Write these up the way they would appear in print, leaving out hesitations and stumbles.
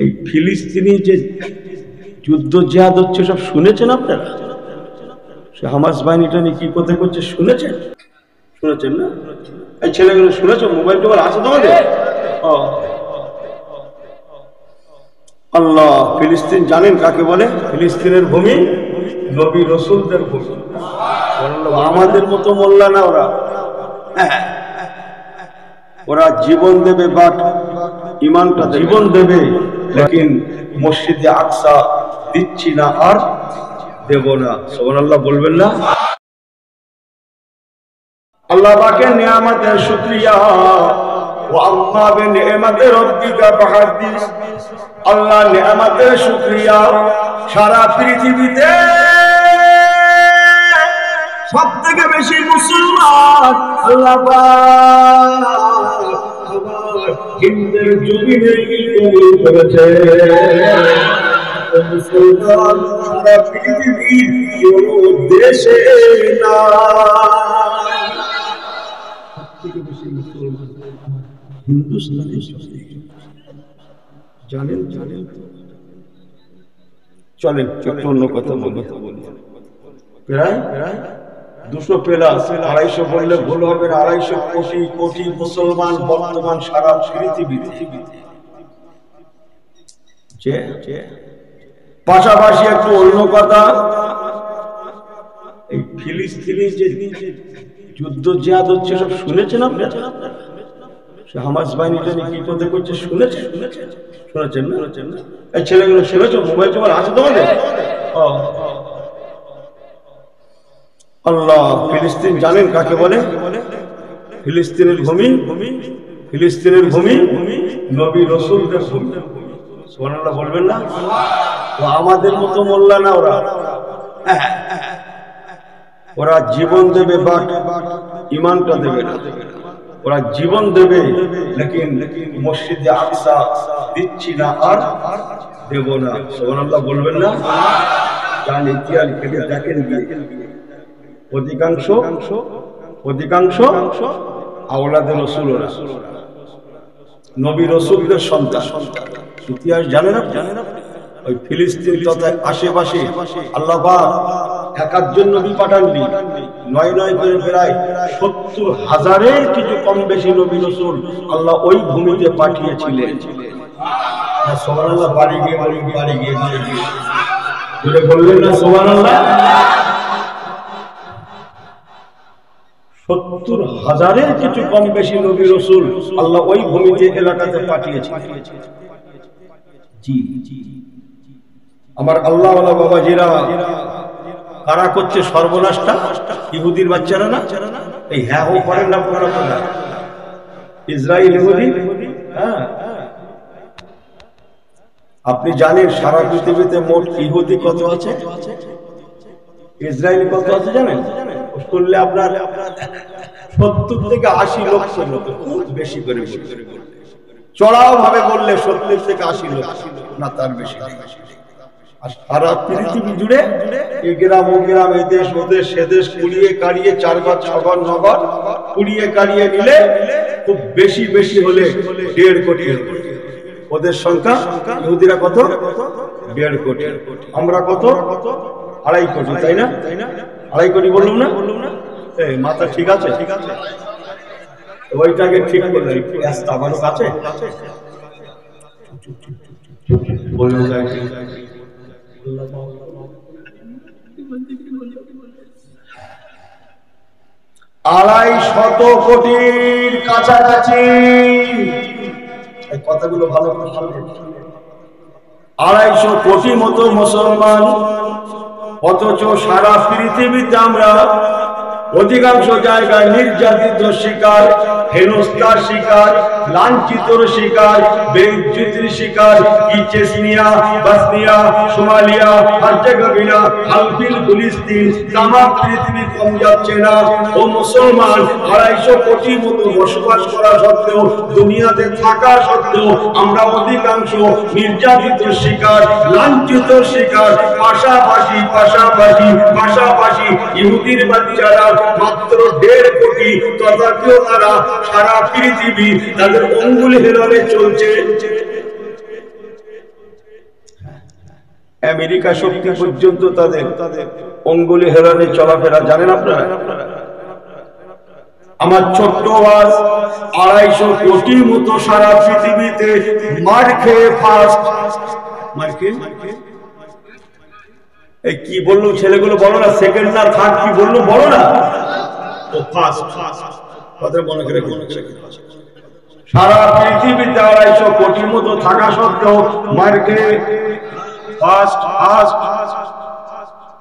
এই ফিলিস্তিনি যে যুদ্ধ জিহাদ হচ্ছে সব শুনেছেন আপনারা? সে হামাস বাহিনীটা নিয়ে কি করতে করছে শুনেছেন? শুনেছেন না? এই ছেলেগুলো শুনেছো? মোবাইল টোবাইল আছে তোমাদের? আল্লাহ, ফিলিস্তিন জানেন কাকে বলে? ফিলিস্তিনের ভূমি নবী রসুলদের ভূমি। আমাদের মতো মোল্লা না ওরা। ওরা জীবন দেবে, বাট ইমানটা জীবন দেবে, লেকিন মসজিদে আকসা দিচ্ছি না আর দেব না। সুবহানাল্লাহ বলবেন না? আল্লাহ পাকের নিয়ামতের শুকরিয়া। ওয়া আম্মা বিনিআমাতি রাব্বিকা ফাহাদ্দিস। আল্লাহ নিয়ামতের শুকরিয়া। সারা পৃথিবীতে সবথেকে বেশি মুসলমান আল্লাহ পাক হিন্দের জমিনে কবুল করেছে। মুসলমান সারা পৃথিবীর কোন দেশে না। সবথেকে বেশি মুসলমান হিন্দুস্তানে। জানেন জানেন চলেন অন্য কথা বলি। প্রায় 200 প্লাস, 250 বললে ভুল হবে না, 250 কোটি কোটি মুসলমান বর্তমান সারা পৃথিবীতে। পাশাপাশি একটু অন্য কথা, এই ফিলিস্তিনি যে যুদ্ধ জিহাদ হচ্ছে সব শুনেছেন আপনারা? সে হামাস বাহিনীটা নিয়ে কি করতে করছে শুনেছেন? শুনেছেন না? এই ছেলেগুলো শুনেছো? মোবাইল টোবাইল আছে তোমাদের? আল্লাহ, ফিলিস্তিন জানেন কাকে বলে? ফিলিস্তিনের ভূমি নবী রসুলদের ভূমি। সুবহানাল্লাহ বলবেন না? আমাদের মতো মোল্লা না ওরা। ওরা জীবন দেবে, বাট ইমানটা দেবে না। ওরা জীবন দেবে, লেকিন মসজিদে আকসা দিচ্ছি না আর দেব না। সুবহানাল্লাহ বলবেন না? যান ইতিহাস থেকে দেখেন, অধিকাংশ আওলাদে রাসূল, নবী রাসূলদের সন্তান। ইতিহাস জানেন আপনি? ওই ফিলিস্তিন তথা আশেপাশে আল্লাহ পাক একাধজন নবী পাঠাননি, 9 করে প্রায় 70,000-এর কিছু কম বেশি নবী রাসূল আল্লাহ ওই ভূমিতে পাঠিয়েছিলেন। সুবহানাল্লাহ বাড়ি গিয়ে বললেন না সুবহানাল্লাহ? 70,000-এর কিছু কম বেশি নবী রাসূল আল্লাহ ওই ভূমিতে এলাকাতে পাঠিয়েছিলেন। জি আমার আল্লাহ ওয়ালা বাবাজিরা, কারা করছে সর্বনাশটা? ইহুদির বাচ্চারা না? এই হ্যাঁ হো করেন না আপনারা? ইসরায়েল ইহুদি। হ্যাঁ, আপনি জানেন সারা পৃথিবীতে মোট ইহুদি কত আছে? ইসরায়েলি কত আছে জানেন? করলে আপনার 70 থেকে 80 লক্ষ মতো, খুব বেশি করে চড়াও ভাবে বললে 70 থেকে 80 লক্ষ, না তার বেশি। আর সারা পৃথিবী জুড়ে এই গ্রাম ও গ্রাম, এই দেশ ও দেশ, সে দেশ কুড়িয়ে কাড়িয়ে 4 ঘর 6 ঘর 9 ঘর কুড়িয়ে কাড়িয়ে নিলে খুব বেশি হলে 1.5 কোটি। ওদের সংখ্যা ইহুদিরা কত? 1.5 কোটি। আমরা কত? 2.5 কোটি, তাই না? 2.5 কোটি বললাম না? এই মাথা ঠিক আছে? ওইটাকে ঠিক করলে আমারও কাছে বলুন। 250 কোটির কাছাকাছি। এই কথাগুলো ভালো করে শুনুন। 250 কোটি মতো মুসলমান, অথচ সারা পৃথিবীতে আমরা অধিকাংশ জায়গায় নির্যাতিত শিকার, হেনস্থার শিকার, লাঞ্ছিতর শিকার, বেইজ্জতির শিকার। চেচনিয়া, বসনিয়া, সোমালিয়া, হার্জেগোভিনা, আলফিল, ফিলিস্তিন, তামাম পৃথিবী কম যাচ্ছে না। ও মুসলমান, 250 কোটি মতো বসবাস করা সত্ত্বেও, দুনিয়াতে থাকা সত্ত্বেও আমরা অধিকাংশ নির্যাতিত শিকার, লাঞ্ছিত শিকার। পাশাপাশি ইহুদির বাচ্চারা মাত্র 1.5 কোটি, তথাপিও তারা সারা পৃথিবী তাদের অঙ্গুলি হেলনে চলছে। আমেরিকা শক্তি পর্যন্ত তাদের অঙ্গুলি হেলানে চলাফেরা জানেন আপনারা? আমার ছোট্ট আওয়াজ 250 কোটির মতো সারা পৃথিবীতে মার খেয়ে ফার্স্ট, মার খেয়ে এই কি বললো ছেলেগুলো, বলো না সেকেন্ড না থার্ড, কি বললো বলো না, ও ফার্স্ট। কথা মনে করে সারা পৃথিবীতে 250 কোটির মতো থাকা সত্ত্বেও মার খেয়ে ফার্স্ট ফার্স্ট।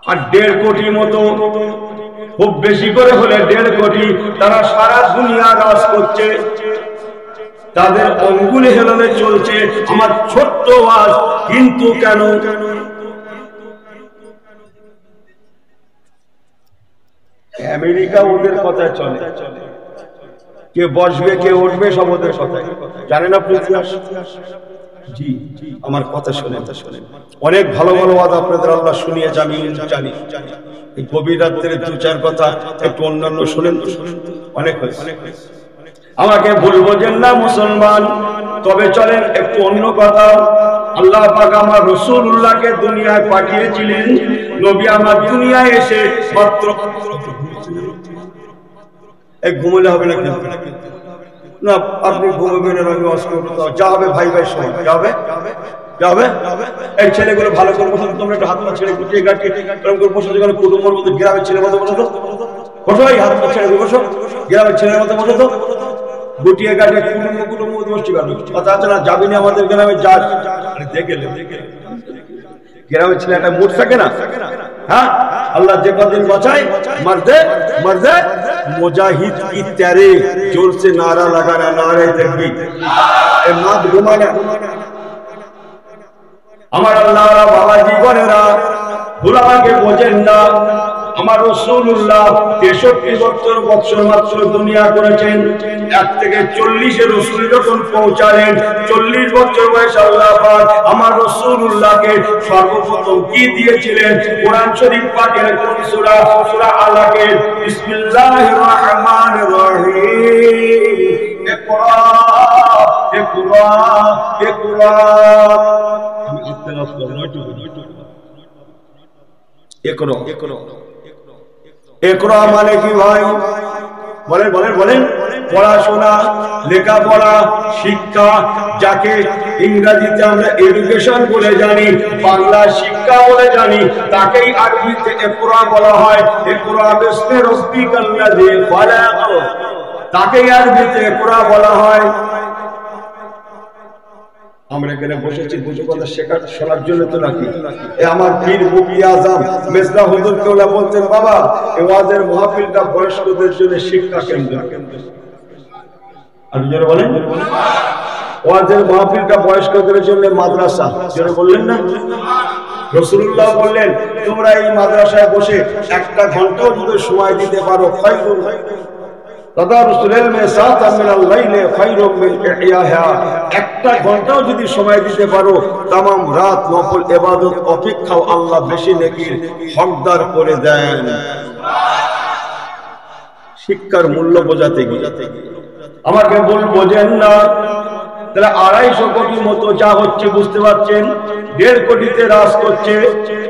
আর 1.5 কোটির মতো, খুব বেশি করে হলে 1.5 কোটি, তারা সারা দুনিয়া রাজ করছে, তাদের অঙ্গুলি হেলানে চলছে আমার ছোট্ট আওয়াজ। কিন্তু কেন? আমেরিকা ওদের কথায় চলে, কে বসবে কে উঠবে সব ওদের কথায়। জানেন আপনি ইতিহাস? জি, আমার কথা শুনে অনেক ভালো ভালো ওয়াজ আপনাদের আল্লাহ শুনিয়ে জানি। এই গভীর রাত্রে 2-4 কথা একটু অন্যান্য শুনেন তো, অনেক হয়েছে। আমাকে ভুল বোঝেন না মুসলমান, তবে চলেন একটু অন্য কথা। আল্লাহ পাক আমার রাসূলুল্লাহকে দুনিয়ায় পাঠিয়েছিলেন। নবী আমার দুনিয়ায় এসে মাত্র ঘুমলে হবে না, না আপনি ঘুমাবেন, আমি ওয়াজ করব, যা হবে ভাই ভাই সময় যাবে যাবে। এই ছেলেগুলো ভালো করে বসো, তোমরা একটু হাত পা ছেড়ে গুটিয়ে গাটিয়ে এরকম করে বসে, যেখানে কুটুম্বর মতো গ্রামের ছেলের মতো বসো তো, বসো এই হাত পা ছেড়ে বসো, গ্রামের ছেলের মতো বসো তো, গুটিয়ে গাটিয়ে কুটুম্ব বসছি। কথা আছে না, যাবি না আমাদের গ্রামে, যা দেখে গ্রামের ছেলে একটা মুড থাকে না। হ্যাঁ, আল্লাহ যে কদিন বাঁচায়, মারদে মারদে মুজাহিদ কি তেরে জোর সে নারা লাগানা, নারে তাকবীর, এ মাদ ঘুমানা। আমার আল্লাহরা বাবাজি বোনেরা, ভুলাকে বোঝেন না। আমার রাসূলুল্লাহ 63 বছর মাত্র দুনিয়া করেছেন। 1 থেকে 40-এ রাসূল যখন পৌঁছালেন, 40 বছর বয়সে আল্লাহ পাক আমার রাসূলুল্লাহকে সর্বপ্রথম কি দিয়েছিলেন? কোরআন শরীফ পাকের কোন সূরা? সূরা আলাকে বিসমিল্লাহির রহমানির রহিম, ইকরা ইকরা ইকরা। আমি আত্মনাস করব একটু, ইকরা ইকরা ইকরা মানে কি ভাই? বলেন বলেন বলেন। পড়াশোনা, লেখাপড়া, শিক্ষা, যাকে ইংরেজিতে আমরা এডুকেশন বলে জানি, বাংলা শিক্ষা বলে জানি, তাকেই আরবিতে ইকরা বলা হয়। ইকরা বিসমি রাব্বিকাল্লাযী খালাক, তাকেই আরবিতে ইকরা বলা হয়। আমরা এখানে বসেছি দুটো কথা শেখার শোনার জন্য তো নাকি? আমার পীর মুফতি আজম মেজদা হুজুর কেওলা বলতেন, বাবা এই ওয়াজের মাহফিলটা বয়স্কদের জন্য শিক্ষা কেন্দ্র। আর যারা বলেন ওয়াজের মাহফিলটা বয়স্কদের জন্য মাদ্রাসা, যারা বললেন না? রাসূলুল্লাহ বললেন, তোমরা এই মাদ্রাসায় বসে 1টা ঘন্টাও যদি সময় দিতে পারো, খায়রুন তাদারুসুল ইলমি সাআতাম মিনাল লাইলি খায়রুম মিন ইহইয়াহা, 1টা ঘন্টাও যদি সময় দিতে পারো, तमाम রাত নফল ইবাদত অপেক্ষাও আল্লাহ বেশি নেকির হকদার করে দেন। শিক্ষার মূল্য বোঝাতে গিয়ে আমাকে ভুল বোঝেন না। তাহলে 250 কোটির মতো যা হচ্ছে বুঝতে পারছেন, 1.5 কোটিতে রাজ করছে।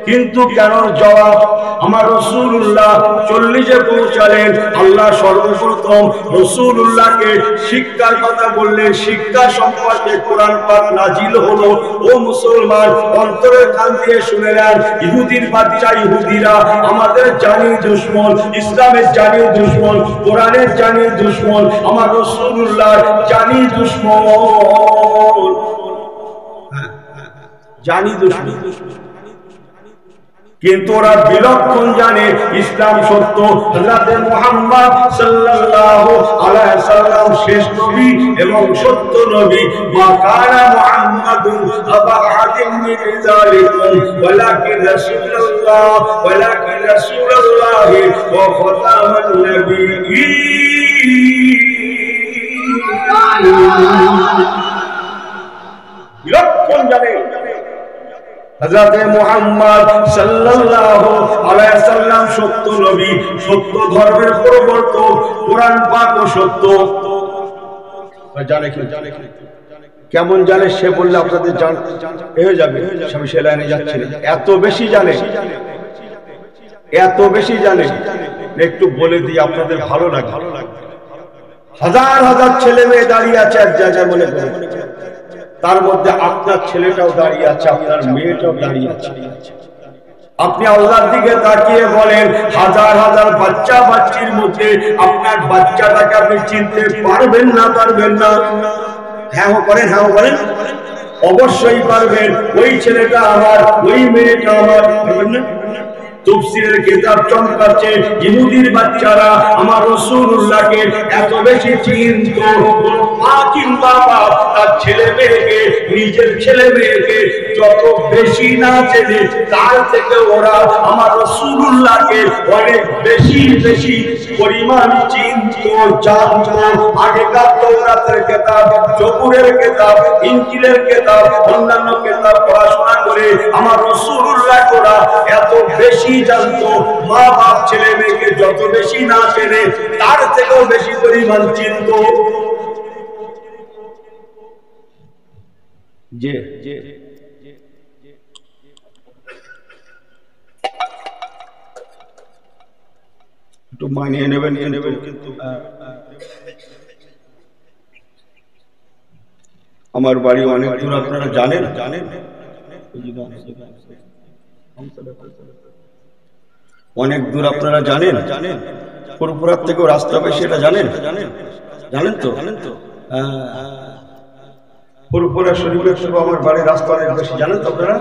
কিন্তু কেন? জবাব, আমার রাসূলুল্লাহ 40-এ পৌঁছালেন। আল্লাহ সর্বপ্রথম রাসূলুল্লাহকে শিক্ষার কথা বললেন, শিক্ষা সম্পর্কে কোরআন পাক নাজিল হলো। ও মুসলমান, অন্তরের কান দিয়ে শুনে নেন। ইহুদির বাচ্চা ইহুদিরা আমাদের জানি দুশমন, ইসলামের জানি দুশমন, কোরআনের জানি দুশমন, আমার রাসূলুল্লাহর জানি দুশমন, জানি দুশমন। কিন্তু ওরা বিলক্ষণ জানে ইসলাম সত্য, হযরত মুহাম্মদ সাল্লাল্লাহু আলাইহি সাল্লাম শেষ নবী এবং সত্য নবী। মা কানা মুহাম্মাদুন আবা আহাদিন মিন রিজালিকুম ওয়ালাকিন রাসূলুল্লাহ ওয়ালাকিন রাসূলুল্লাহ ওয়া খাতামান নাবিয়্যিন। বিলক্ষণ জানে হযরত মুহাম্মদ সাল্লাল্লাহু আলাইহি সাল্লাম সত্য নবী, সত্য ধর্মের প্রবর্তক, কোরআন পাক সত্য। জানে কি কেমন জানে সে বললে আপনাদের জান হয়ে যাবে, আমি সে লাইনে যাচ্ছি না। এত বেশি জানে, এত বেশি জানে, একটু বলে দিই আপনাদের ভালো লাগে। হাজার হাজার ছেলে মেয়ে দাঁড়িয়ে আছে এক জায়গায়, মনে করে তার মধ্যে আপনার ছেলেটাও দাঁড়িয়ে আছে, আপনার মেয়েটাও দাঁড়িয়ে আছে। আপনি আল্লাহর দিকে তাকিয়ে বলেন, হাজার হাজার বাচ্চা বাচ্চির মধ্যে আপনার বাচ্চাটাকে আপনি চিনতে পারবেন না? পারবেন না? হ্যাঁ করেন, হ্যাঁ বলেন। অবশ্যই পারবেন। ওই ছেলেটা আমার, ওই মেয়েটা আমার, পারবেন না? তাফসীরের কিতাব চমকাচ্ছে, ইহুদির বাচ্চারা আমার রাসূলুল্লাহকে এত বেশি চিনত, মা কিংবা বাপ তার ছেলে মেয়েকে, নিজের ছেলে মেয়েকে যত বেশি না চেনে, তার থেকে ওরা আমার রাসূলুল্লাহকে অনেক বেশি বেশি পরিমাণ চিনত, জানত। আগেকার তাওরাতের কিতাব, জবুরের কিতাব, ইনজিলের কিতাব, অন্যান্য কিতাব পড়াশোনা করে আমার রাসূলুল্লাহ ওরা এত বেশি জানতো, মা বাপ ছেলে মেয়েকে যত বেশি না চেনে, তার থেকেও বেশি পরিমাণ চিনত। যে একটু মানিয়ে নেবেন কিন্তু আমার বাড়ি অনেক দূর, আপনারা জানেন। অনেক দূর আপনারা জানেন, ফুরফুরার থেকেও রাস্তা বেশি, এটা জানেন? জানেন তো? ফুরফুরা শরীফের থেকে আমার বাড়ির রাস্তা অনেক বেশি, জানেন তো আপনারা?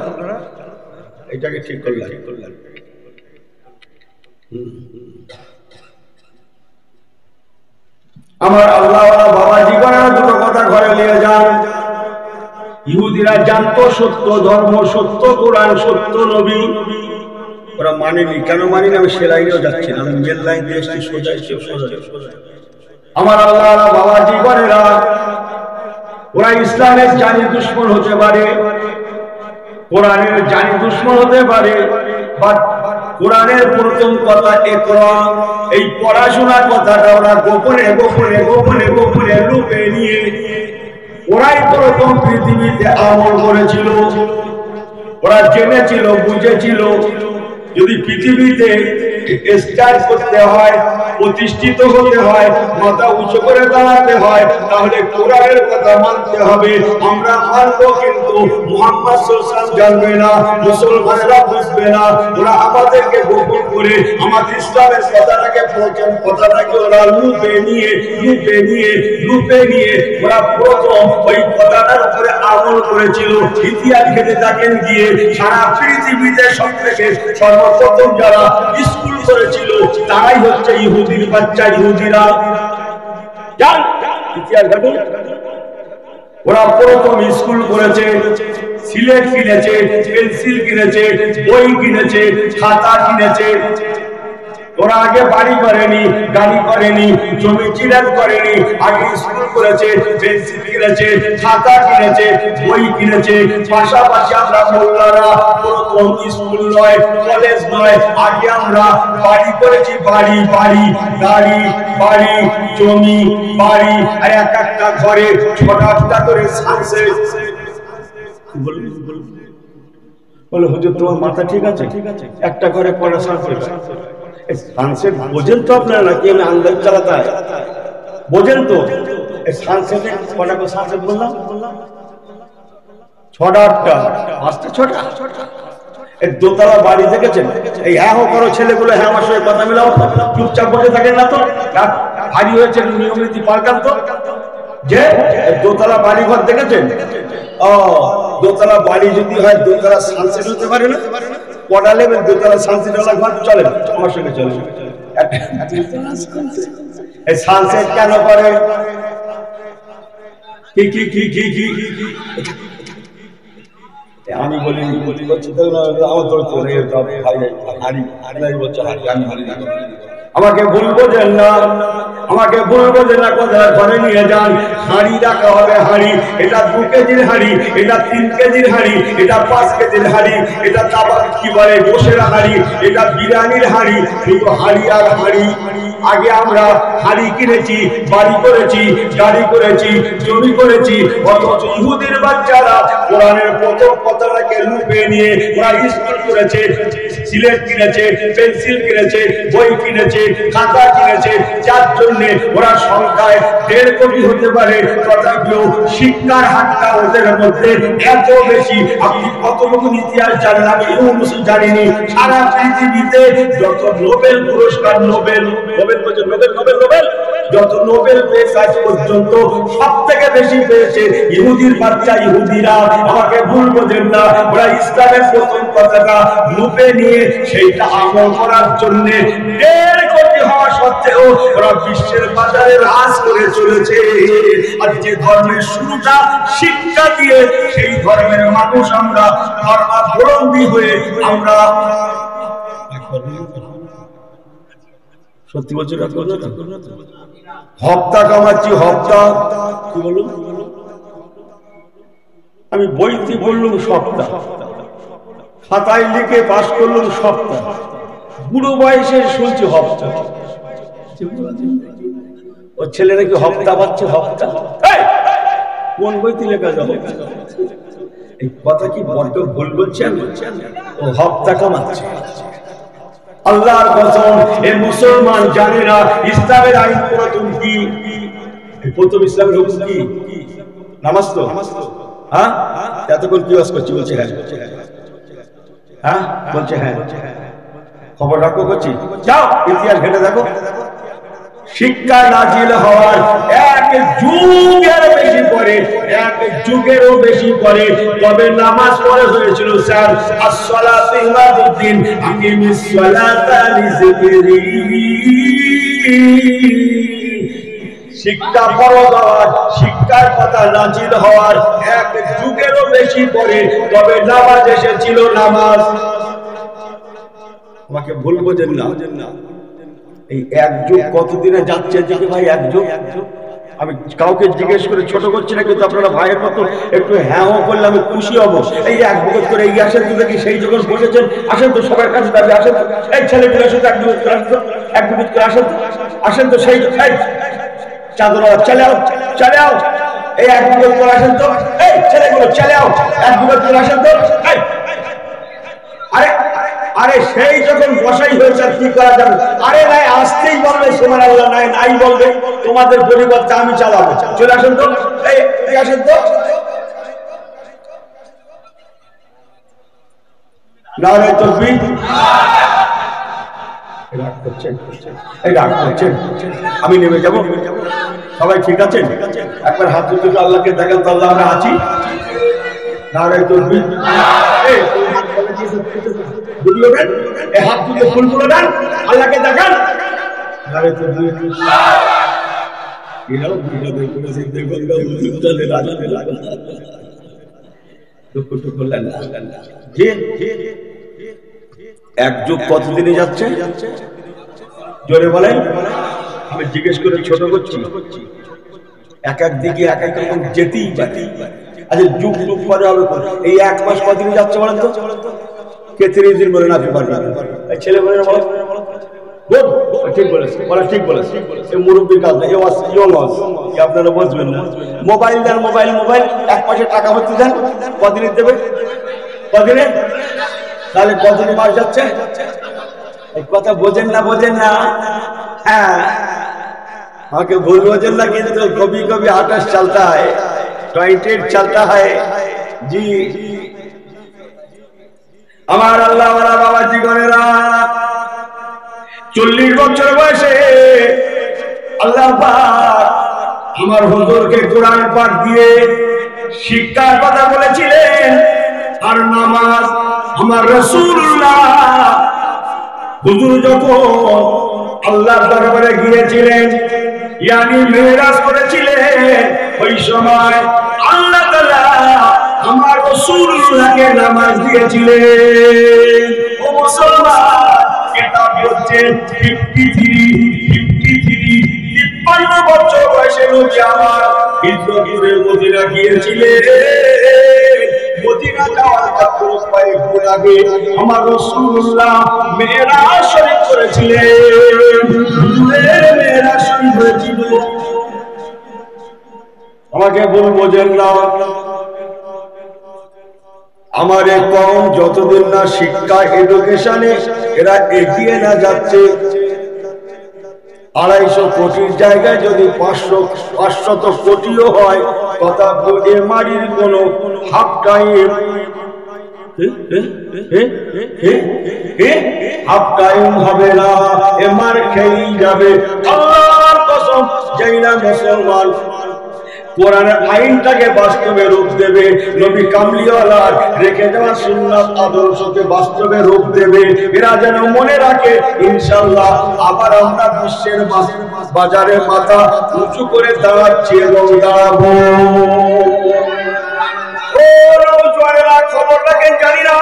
এটাকে ঠিক করলেন। আমার আল্লাহওয়ালা বাবা জীবনের দুটো কথা ঘরে নিয়ে যান। ইহুদিরা জানতো সত্য ধর্ম, সত্য কোরআন, সত্য নবী, ওরা মানেনি। কেন মানেনি? আমি সে লাইনেও যাচ্ছি না, আমি মেল লাইন দিয়ে এসেছি, সোজা সোজা। আমার আল্লাহওয়ালা বাবা জীবনেরা, ওরা ইসলামের জানি দুশ্মন হতে পারে, কোরআনের জানি দুশ্মন হতে পারে, বাট কোরআনের প্রথম কথা ইকরা, এই পড়াশোনার কথাটা ওরা গোপনে গোপনে গোপনে গোপনে লুপে নিয়ে ওরাই প্রথম পৃথিবীতে আমল করেছিল। ওরা জেনেছিল, বুঝেছিল, যদি পৃথিবীতে স্টার্ট করতে হয়, প্রতিষ্ঠিত হতে হয়, মাথা উঁচু করে দাঁড়াতে হয়, তাহলে কোরআনের কথা মানতে হবে। আমরা মানবো, কিন্তু মুহাম্মদ সাল্লাল্লাহু আলাইহি ওয়াসাল্লাম জানবে না, মুসলমানেরা বুঝবে না। ওরা আমাদেরকে গোপন করে আমাদের ইসলামের কথাটাকে ওরা লুপে নিয়ে ওরা প্রথম ওই কথাটার উপরে আমল করেছিল। ইতিহাস ঘেটে দেখেন গিয়ে, সারা পৃথিবীতে সবথেকে সর্বপ্রথম যারা স্কুল করেছিল তারাই হচ্ছে ইহুদির বাচ্চা, ইহুদিরা। জান ইতিহাস ঘাটুন, ওরা প্রথম স্কুল করেছে, সিলেট কিনেছে, পেন্সিল কিনেছে, বই কিনেছে, খাতা কিনেছে। ওরা আগে বাড়ি করেনি, গাড়ি করেনি, জমি জিরাত করেনি, আগে স্কুল করেছে, পেন্সিল কিনেছে, খাতা কিনেছে, বই কিনেছে। পাশাপাশি আমরা মোল্লারা প্রথম স্কুল নয়, কলেজ নয়, আগে আমরা বাড়ি করেছি, বাড়ি বাড়ি গাড়ি, বাড়ি, জমি, বাড়ি, আর এক একটা ঘরে 6-8টা করে সানসেট। বলে হুজুর তোমার মাথা ঠিক আছে? একটা করে পড়াশোনা করে সানসেট বোঝেন তো আপনারা? নাকি আমি আন্দাজ চালাতে হয়? বোঝেন তো? সানসেটে কটা করে সানসেট বললাম? 6-8টা, 5টা 6টা। এই দোতলা বাড়ি দেখেছেন? এই হ্যাঁ করো ছেলেগুলো, হ্যাঁ আমার সঙ্গে কথা মিলাও, চুপচাপ বসে থাকেন না তো, ভারী হয়েছে, নিয়ম নীতি পাল্টান তো। যে দোতলা বাড়ি ঘর দেখেছেন? ও দোতলা বাড়ি যদি হয়, দোতলা সানসেট হতে পারে না? কটা লেভেল দোতলা সানসেট ওয়ালা ঘর? চলে আমার সঙ্গে চলে। এই সানসেট কেন করে? কি আমি বলি আমাকে ভুল বোঝেন না, আমাকে ভুল বোঝেন না। কোথায় ঘরে নিয়ে যান, হাঁড়ি রাখা হবে, হাঁড়ি, এটা 2 কেজির হাঁড়ি, এটা 3 কেজির হাঁড়ি, এটা 5 কেজির হাঁড়ি, এটা তাবা কি বলে গোশের হাঁড়ি, এটা বিরিয়ানির হাঁড়ি, শুধু হাঁড়ি আর হাঁড়ি। আগে আমরা হাড়ি কিনেছি, বাড়ি করেছি, গাড়ি করেছি, জমি করেছি, অথচ ইহুদির বাচ্চারা কোরআনের প্রথম কথাটাকে লুপে নিয়ে ওরা স্কুল করেছে, সিলেট কিনেছে, পেন্সিল কিনেছে, বই কিনেছে, খাতা কিনেছে, যার জন্য ওরা সংখ্যায় 1.5 কোটি হতে পারে, তথাপিও শিক্ষার হারটা ওদের মধ্যে এত বেশি। আপনি কতটুকু ইতিহাস জানেন আমি ইউনুস জানিনি। সারা পৃথিবীতে যত নোবেল পুরস্কার, নোবেল যত নোবেল পেয়েছে আজ পর্যন্ত সব থেকে বেশি পেয়েছে ইহুদির বাচ্চা, ইহুদিরা। আমাকে ভুল বোঝেন না, ওরা ইসলামের প্রথম কথাটা লুপে নিয়ে সেইটা আমল করার জন্য 1.5 কোটি হওয়া সত্ত্বেও ওরা বিশ্বের বাজারে রাজ করে চলেছে। আর যে ধর্মের শুরুটা শিক্ষা দিয়ে, সেই ধর্মের মানুষ আমরা ধর্মাবলম্বী হয়ে আমরা সত্যি বলছি হপ্তা কামাচ্ছি, হপ্তা কি বলুন, আমি বইতে বললুম সপ্তাহ, খাতায় লিখে পাস করলুম সপ্তাহ, বুড়ো বয়সে শুনছি হপ্তা। ও ছেলে নাকি হপ্তা পাচ্ছে, হপ্তা কোন বইতে লেখা যাবে? এই কথা কি বড্ড ভুল বলছেন? ও হপ্তা কামাচ্ছে। আল্লাহর কসম, এ মুসলমান জানে না ইসলামের আইন প্রথম কি। প্রথম ইসলামের হুকুম কি? নামাজ তো। হ্যাঁ, এতক্ষণ কি ওয়াজ করছি? বলছে হ্যাঁ, হ্যাঁ বলছে হ্যাঁ। খবর রাখো করছি, যাও ইতিহাস ঘেটে দেখো। শিক্ষা নাজিল হওয়ার 1 যুগের বেশি পরে, 1 যুগেরও বেশি পরে তবে নামাজ পড়া হয়েছিল। স্যার আসসালাতু ইমাদুদ্দিন আকিমিস সালাতা লিযিকরি, শিক্ষা ফরজ হওয়ার, শিক্ষার কথা নাজিল হওয়ার 1 যুগেরও বেশি পরে তবে নামাজ এসেছিল। নামাজ, আমাকে ভুল বোঝেন না। এই 1 যুগ কতদিনে যাচ্ছে দিকে ভাই? 1 যুগ আমি কাউকে জিজ্ঞেস করে ছোট করছি না, কিন্তু আপনারা ভাইয়ের মতো একটু হ্যাঁ ও করলে আমি খুশি হব। এই 1 বছর করে এই আসেন তো দেখি, সেই যখন বসেছেন আসেন তো, সবার কাছে দাবি আসেন তো, এই ছেলেগুলো আসেন তো, 1 বছর করে আসেন তো, 1 বছর করে আসেন তো, আসেন তো, সেই চাদর চলে আও, চলে আও, এই 1 বছর করে আসেন তো, এই ছেলেগুলো চলে আও, 1 বছর করে আসেন তো। আরে আরে সেই যখন বসাই হয়েছে আর কি করা যাবে? আরে নাই আসতেই বলবে সুবহানাল্লাহ, নাই নাই বলবে, তোমাদের পরিবর্তে আমি চালাবো, চলে আসেন তো, এই আসেন তো। নারে তাকবীর। রাগ করছেন, এই রাগ করছেন, আমি নেমে যাব। সবাই ঠিক আছেন? একবার হাত তুলে আল্লাহকে দেখান তো, আল্লাহ আমরা আছি। নারে তাকবীর। এই হাত বলে দিয়েছে, বুঝলো না? এই হাত তুলে ফুলগুলো দেন, আল্লাহকে দেখান। নারে তাকবীর। এরাও বিপদে পড়েছে, দেখুন উত্তালে রাজতে লাগা দুঃখ টুক করলেন না। যে 1 যুগ কতদিনে যাচ্ছে জোরে বলেন? আমি জিজ্ঞেস করে ছোট করছি? এক এক দিকে এক এক রকম যেতেই পারে। আচ্ছা যুগ যুগ পরে হবে, এই 1 মাস কতদিন যাচ্ছে বলেন তো? কে 30 দিন বলে না পারবে? এই ছেলে বলে বলো, ঠিক বলেছে, বলা ঠিক বলেছে। এই মুরব্বীর কাজ না, আপনারা বুঝবেন না। মোবাইল দেন, মোবাইল মোবাইল 1 মাসে টাকা ভর্তি দেন, কদিনে দেবে? কদিনে? তাহলে কদিনে মাস যাচ্ছে? এই কথা বোঝেন না, বোঝেন না? হ্যাঁ, আমাকে ভুল বোঝেন না, কিন্তু কবি কবি 28 চলতা হয়, 28 চলতা হয়। জি আমার আল্লাহ, আমার বাবা জীবনেরা 40 বছর বয়সে আল্লাহ পাক আমার হুজুরকে কোরআন পাঠ দিয়ে শিক্ষার কথা বলেছিলেন। আর নামাজ আমার রাসূলুল্লাহ হুজুর যখন আল্লাহর দরবারে গিয়েছিলেন, ইয়ানি মেরাজ করেছিলেন, ওই সময় আল্লাহ তাআলা আমার রাসূলুল্লাহকে নামাজ দিয়েছিলেন। ও মুসলমান, এটা হচ্ছে 53 বছর বয়সে নবী আমার হিজরত করে মদিনা গিয়েছিলেন। মদিনা যাওয়ার মাত্র কয়েকদিন আগে আমার রাসূলুল্লাহ মেরাজ শরীফ করেছিলেন। মেরাজ শরীফ হয়েছিল। আমাকে ভুল বোঝেন না, আমার এই কওম যতদিন না শিক্ষা এডুকেশনে এরা এগিয়ে না যাচ্ছে, 250 কোটির জায়গায় যদি 500 কোটিও হয়, কথা এ মারির কোন হাফ টাইম হবে না, এ মার খেয়েই যাবে। আল্লাহর কসম, যাই না মুসলমান কোরআনের আইনটাকে বাস্তবে রূপ দেবে, নবী কামলিওয়ালার রেখে দেওয়া সুন্নাত আদর্শকে বাস্তবে রূপ দেবে, এরা যেন মনে রাখে ইনশাআল্লাহ আবার আমরা বিশ্বের বাজারে মাথা উঁচু করে দাঁড়াচ্ছি এবং দাঁড়াবো। খবরটাকে জানি না,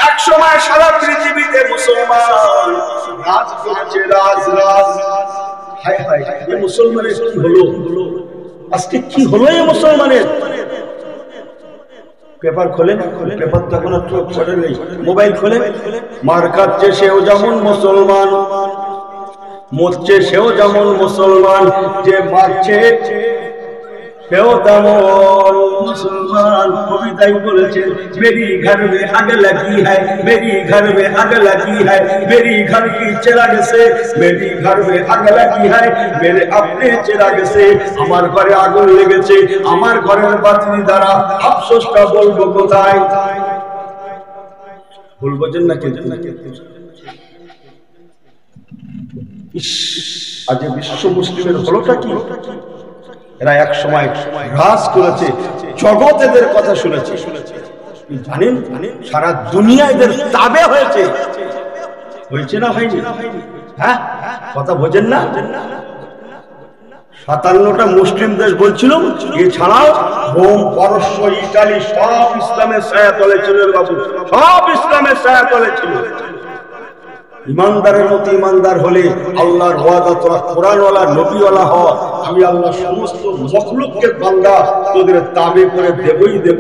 এক সময় সারা পৃথিবীতে মুসলমান রাজ করেছে, রাজ। হায় হায়, এই মুসলমানের কি হলো? আজকে কি হলো এই মুসলমানের? পেপার খোলেন, পেপার তো এখন ছড়ে নেই, মোবাইল খোলেন, মার খাচ্ছে সেও যেমন মুসলমান, মরছে সেও যেমন মুসলমান, যে মারছে সেও তেমন মুসলমান। কবিতাই বলেছে, মেরি ঘর মে আগ লাগি হ্যায়, মেরি ঘর মে আগ লাগি হ্যায়, মেরি ঘর কি চিরাগ সে, মেরি ঘর মে আগ লাগি হ্যায়, মেরে আপনে চিরাগ সে। আমার ঘরে আগুন লেগেছে, আমার ঘরের বাতি দ্বারা আফসোসটা বলবো কোথায়? বলবো যে না কিন্তু আজ বিশ্ব মুসলিমের হলোটা কি? এরা এক সময় রাজ করেছে, জগৎ এদের কথা শুনেছে, জানেন সারা দুনিয়া এদের তাবে হয়েছে। হয়েছে না হয়নি? হ্যাঁ, কথা বোঝেন না? 57টা মুসলিম দেশ বলছিলাম, এছাড়াও রোম, পারস্য, ইটালি সব ইসলামের ছায়াতলে ছিল বাবু, সব ইসলামের ছায়াতলে ছিল। ইমানদারের মতো ইমানদার হলে আল্লাহর ওয়াদা, তোরা কোরআনওয়ালা নবীওয়ালা হ, আমি আল্লাহ সমস্ত মখলুককে বান্দা তোদের তাবে করে দেবই দেব,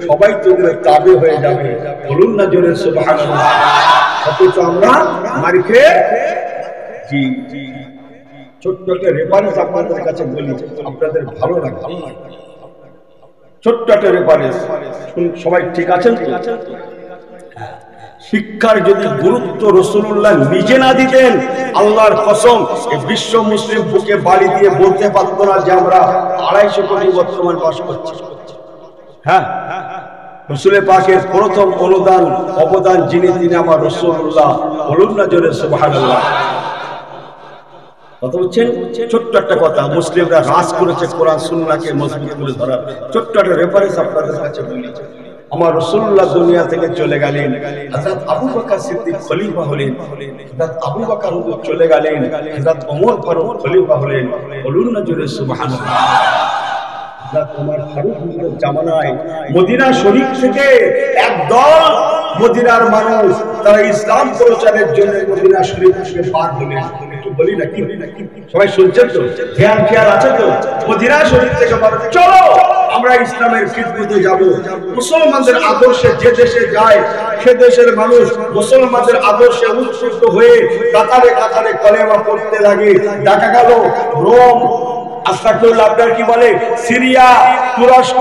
সবাই তোদের তাবে হয়ে যাবে। বলুন না জোরে সুবহানাল্লাহ। অথচ আমরা মারি খেয়ে জি ছোট্ট একটা রেফারেন্স আপনাদের কাছে বলি, আপনাদের ভালো লাগে। ছোট্ট একটা রেফারেন্স, সবাই ঠিক আছেন? শিক্ষার যদি গুরুত্ব রাসূলুল্লাহ নিজে না দিতেন, আল্লাহর কসম এই বিশ্ব মুসলিম বুকে বাড়ি দিয়ে বলতে পারতো না যে আমরা 250 কোটি বর্তমান বাস করছি। হ্যাঁ, রাসূল পাকের প্রথম অবদান যিনি, তিনি আমার রাসূলুল্লাহ। বলুন না জোরে সুবহানাল্লাহ। কথা বলছেন? ছোট্ট একটা কথা, মুসলিমরা রাজ করেছে কোরআন সুন্নাহকে মজবুত করে ধরার। ছোট্ট একটা রেফারেন্স আপনাদের কাছে বলি। আমার রাসূলুল্লাহ দুনিয়া থেকে চলে গেলেন, হযরত আবু বকর সিদ্দিক খলিফা হলেন, হযরত আবু বকর চলে গেলেন, হযরত ওমর ফারুক খলিফা হলেন। বলুন না জোরে সুবহানাল্লাহ। হযরত ওমর ফারুক জামানায় মদিনা শরীফ থেকে একদল মদিনার মানুষ তারা ইসলাম প্রচারের জন্য মদিনা শরীফ থেকে পার হলেন। একটু বলি না কি, সবাই শুনছেন তো? খেয়াল আছে তো? মদিনা শরীফ থেকে চলো আমরা ইসলামের খিদমতে যাব। মুসলমানদের আদর্শে যে দেশে যায় সে দেশের মানুষ মুসলমানদের আদর্শে উৎসুক হয়ে কাতারে কাতারে কলেমা পড়তে লাগে। দেখা গেল রোম, আস্তাগফিরুল্লাহ, আপনার কি বলে, সিরিয়া, তুরস্ক,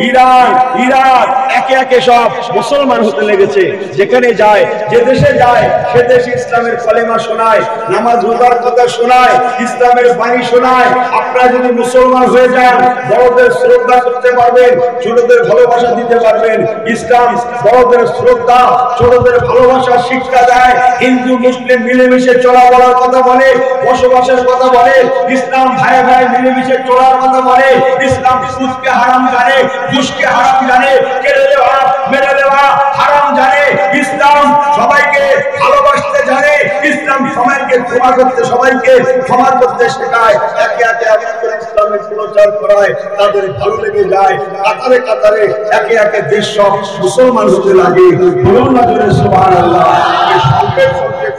ইরান, ইরাক, একে একে সব মুসলমান হতে লেগেছে। যেখানে যায়, যে দেশে যায় সে দেশে ইসলামের কলেমা শোনায়, নামাজ রোজার কথা শোনায়, ইসলামের বাণী শোনায়। আপনারা যদি মুসলমান হয়ে যান, বড়দের শ্রদ্ধা করতে পারবেন, ছোটদের ভালোবাসা দিতে পারবেন। ইসলাম বড়দের শ্রদ্ধা, ছোটদের ভালোবাসা শিক্ষা দেয়। হিন্দু মুসলিম মিলেমিশে চলা বলার কথা বলে, বসবাসের কথা বলে। ইসলাম ভাই ভাই মিলেমিশে চলার কথা বলে। ইসলাম সুদকে হারাম জানে, ঘুষকে হারাম জানে, কেড়ে দেওয়া মেরে দেওয়া হারাম জানে। ইসলাম সবাইকে ভালোবাসতে জানে। ইসলাম সবাইকে ক্ষমা করতে, সবাইকে ক্ষমা করতে শেখায়। একে একে আমাদের ইসলামের প্রচার করায়, তাদের ভালো লেগে যায়। কাতারে কাতারে একে একে দেশ সব মুসলমান হতে লাগে। বলুন না জোরে সুবহানাল্লাহ। এই সংকেত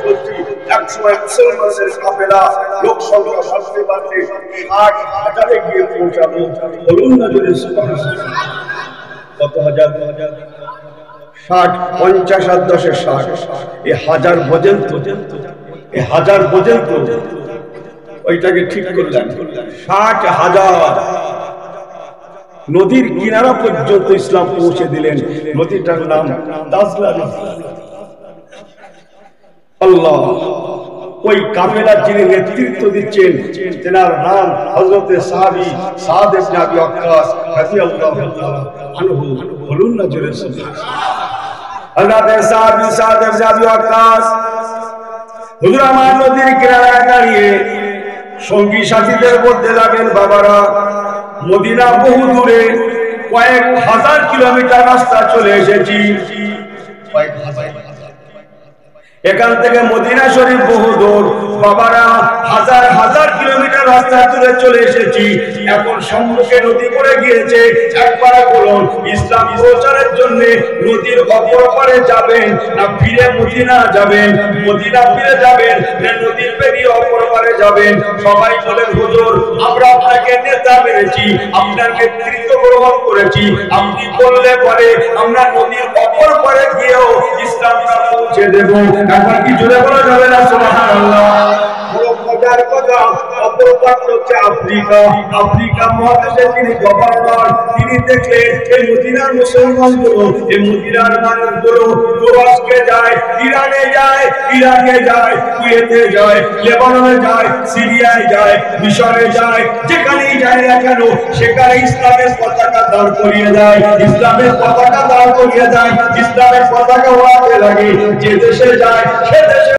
বলছি, একসময় মুসলমানদের কাফেলা লোক সংখ্যা বাড়তে বাড়তে 60,000-এ গিয়ে পৌঁছাবে। বলুন না জোরে সুবহানাল্লাহ। কত হাজার? 60, 50 আর 10-এ 60, এই হাজার বোঝেন তো, এই হাজার বোঝেন তো, ওইটাকে ঠিক করলেন 60,000 নদীর কিনারা পর্যন্ত ইসলাম পৌঁছে দিলেন। নদীটার নাম দাজলা নদী। আল্লাহ, ওই কাফেলার যিনি নেতৃত্ব দিচ্ছেন তেনার নাম হযরতে সাহাবী সাদ ইবনে আবি ওয়াক্কাস রাদিয়াল্লাহু তাআলা আনহু। বলুন না জোরে সুবহানাল্লাহ। হযরতে সাহাবী সাদ ইবনে আবি ওয়াক্কাস হুজুর আমার নদীর কিনারায় দাঁড়িয়ে সঙ্গী সাথীদের বলতে লাগেন, বাবারা, মদিনা বহু দূরে, কয়েক হাজার কিলোমিটার রাস্তা চলে এসেছি। কয়েক হাজার, এখান থেকে মদিনা শরীফ বহু দূর, বাবারা, হাজার হাজার কিলোমিটার রাস্তা দূরে চলে এসেছি। এখন সম্মুখে নদী পড়ে গিয়েছে। একবার বলুন, ইসলাম প্রচারের জন্য নদীর অপর পারে যাবেন না ফিরে মদিনা যাবেন? মদিনা ফিরে যাবেন না নদীর পেরিয়ে অপর পারে যাবেন? সবাই বলেন, হুজুর, আমরা আপনাকে নেতা মেনেছি, আপনার নেতৃত্ব গ্রহণ করেছি, আপনি বললে পরে আমরা নদীর অপর পারে গিয়েও ইসলামটা পৌঁছে দেব। এখন কি জোরে বলা যাবে না সুবহানাল্লাহ? বড় মজার কথা, অপর পার হচ্ছে আফ্রিকা। আফ্রিকা মহাদেশের যিনি গভর্নর, তিনি দেখলেন এই মদিনার মুসলমানগুলো, এই মদিনার মানুষগুলো তুরস্কে যায়, ইরানে যায়, ইরাকে যায়, কুয়েতে যায়, লেবাননে যায়, সিরিয়ায় যায়, মিশরে যায়, যেখানেই যায় না কেন সেখানে ইসলামের পতাকা দাঁড় করিয়ে দেয়, ইসলামের পতাকা দাঁড় করিয়ে দেয়, ইসলামের পতাকা ওড়াতে লাগে। যে দেশে যায় সে দেশে